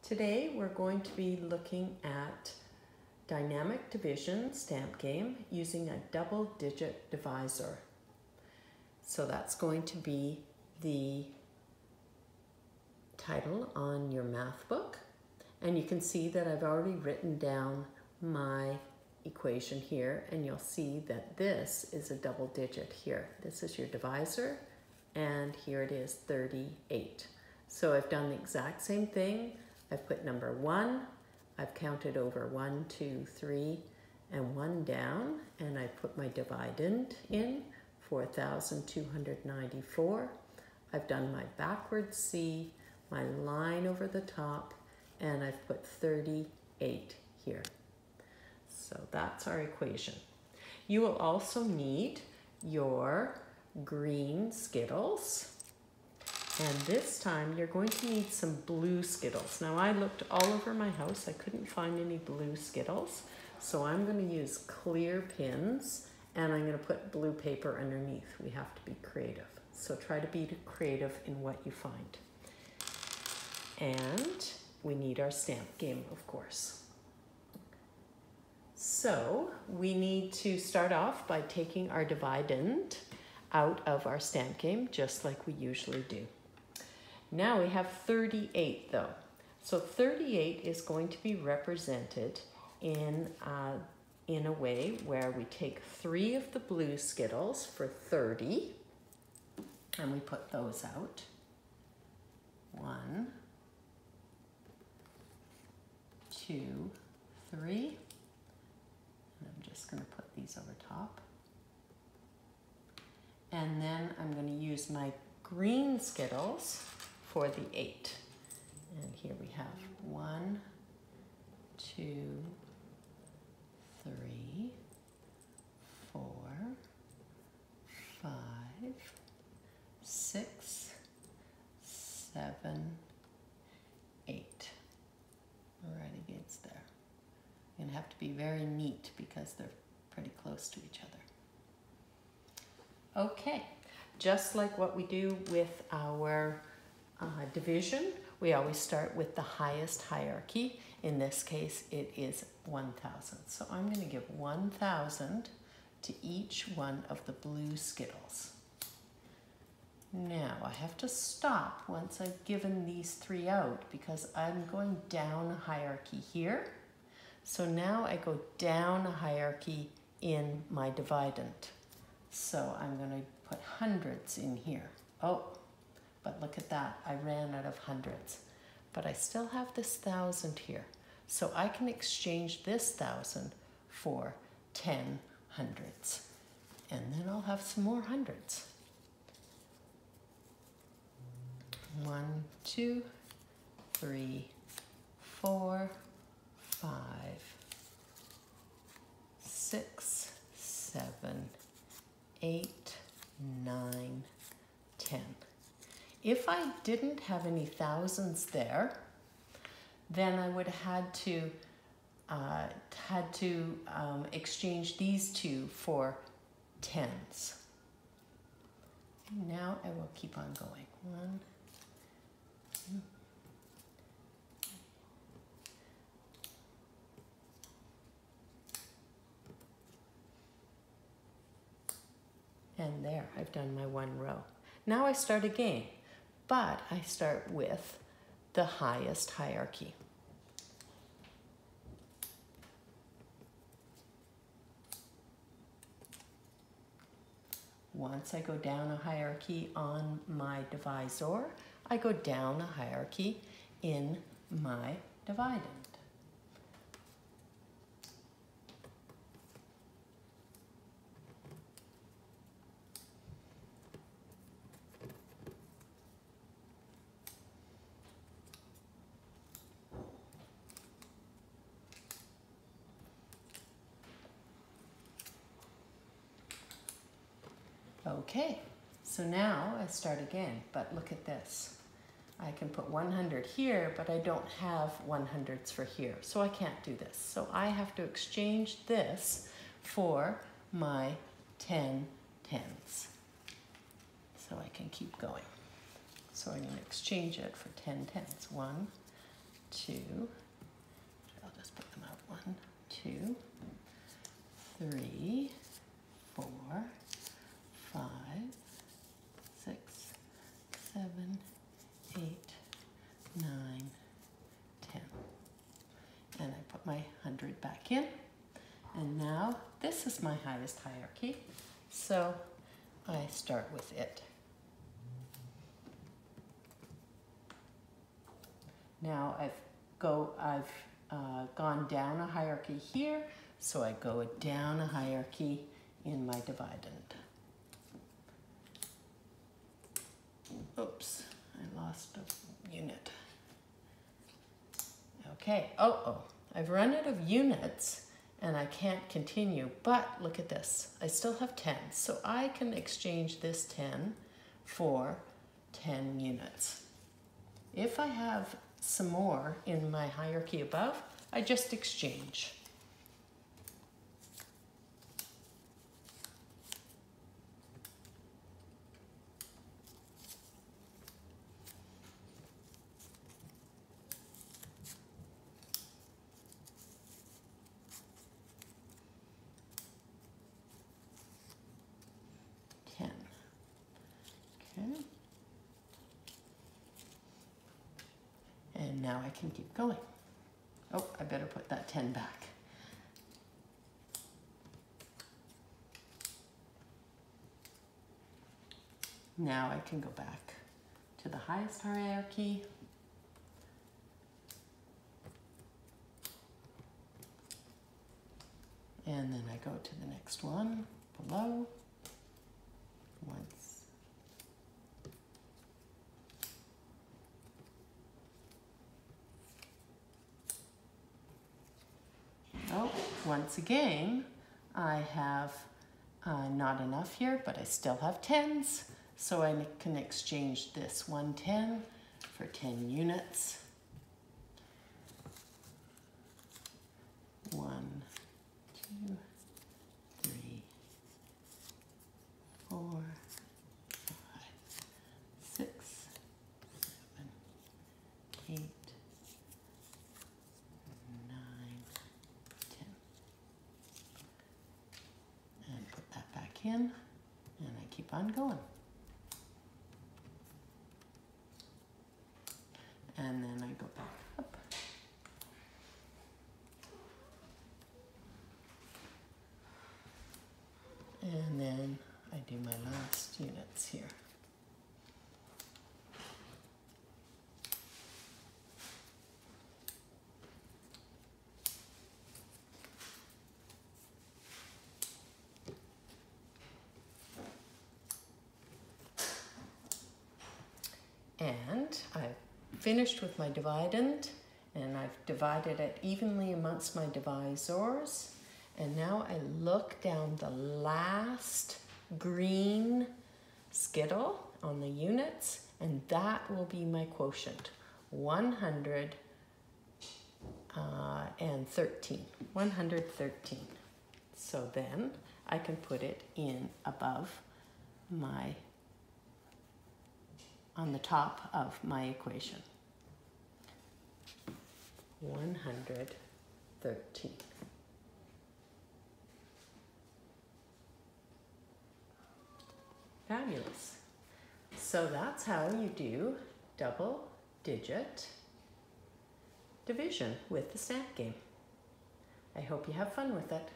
Today we're going to be looking at dynamic division stamp game using a double-digit divisor. So that's going to be the title on your math book. And you can see that I've already written down my equation here, and you'll see that this is a double digit here. This is your divisor, and here it is 38. So I've done the exact same thing. I've put number 1, I've counted over 1, 2, 3, and 1 down, and I put my dividend in, 4,294. I've done my backwards C, my line over the top, and I've put 38 here. So that's our equation. You will also need your green Skittles. And this time you're going to need some blue Skittles. Now I looked all over my house, I couldn't find any blue Skittles. So I'm going to use clear pins and I'm going to put blue paper underneath. We have to be creative. So try to be creative in what you find. And we need our stamp game, of course. So we need to start off by taking our dividend out of our stamp game, just like we usually do. Now we have 38 though. So 38 is going to be represented in a way where we take 3 of the blue Skittles for 30 and we put those out. 1, 2, 3. And I'm just going to put these over top. And then I'm going to use my green Skittles for the 8. And here we have 1, 2, 3, 4, 5, 6, 7, 8. Right against there. You're going to have to be very neat because they're pretty close to each other. Okay, just like what we do with our division, we always start with the highest hierarchy. In this case, it is 1,000. So I'm going to give 1,000 to each one of the blue Skittles. Now I have to stop once I've given these 3 out because I'm going down a hierarchy here. So now I go down a hierarchy in my dividend. So I'm going to put hundreds in here. Oh, but look at that. I ran out of hundreds. But I still have this 1,000 here. So I can exchange this 1,000 for 10 hundreds. And then I'll have some more hundreds. 1, 2, 3, 4, 5, 6, 7, 8, 9, 10. If I didn't have any thousands there, then I would have had to exchange these 2 for 10s. Now I will keep on going. 1, 2. And there, I've done my 1 row. Now I start again, but I start with the highest hierarchy. Once I go down a hierarchy on my divisor, I go down a hierarchy in my dividend. Okay, so now I start again, but look at this. I can put 100 here, but I don't have 100s for here, so I can't do this. So I have to exchange this for my 10 tens. So I can keep going. So I'm going to exchange it for 10 tens. 1, 2, I'll just put them out, 1, 2, 3, 4, 5, 6, 7, 8, 9, 10. And I put my 100 back in. And now this is my highest hierarchy. So I start with it. Now I've gone down a hierarchy here, so I go down a hierarchy in my dividend. Oops, I lost a unit. Okay, I've run out of units and I can't continue, but look at this. I still have 10, so I can exchange this 10 for 10 units. If I have some more in my hierarchy above, I just exchange. Okay. And now I can keep going. Oh, I better put that 10 back. Now I can go back to the highest hierarchy. And then I go to the next one below. Once. Oh, once again, I have not enough here, but I still have 10s. So I can exchange this 110 for 10 units. 1, 2, 3, 4, 5, 6, 7, 8, 9, 10. And put that back in, and I keep on going. And then I go back up. And then I do my last units here. And I've finished with my dividend, and I've divided it evenly amongst my divisors. And now I look down the last green skittle on the units, and that will be my quotient, 113. 113. So then I can put it in above my, on the top of my equation. 113. Fabulous. So that's how you do double-digit division with the stamp game. I hope you have fun with it.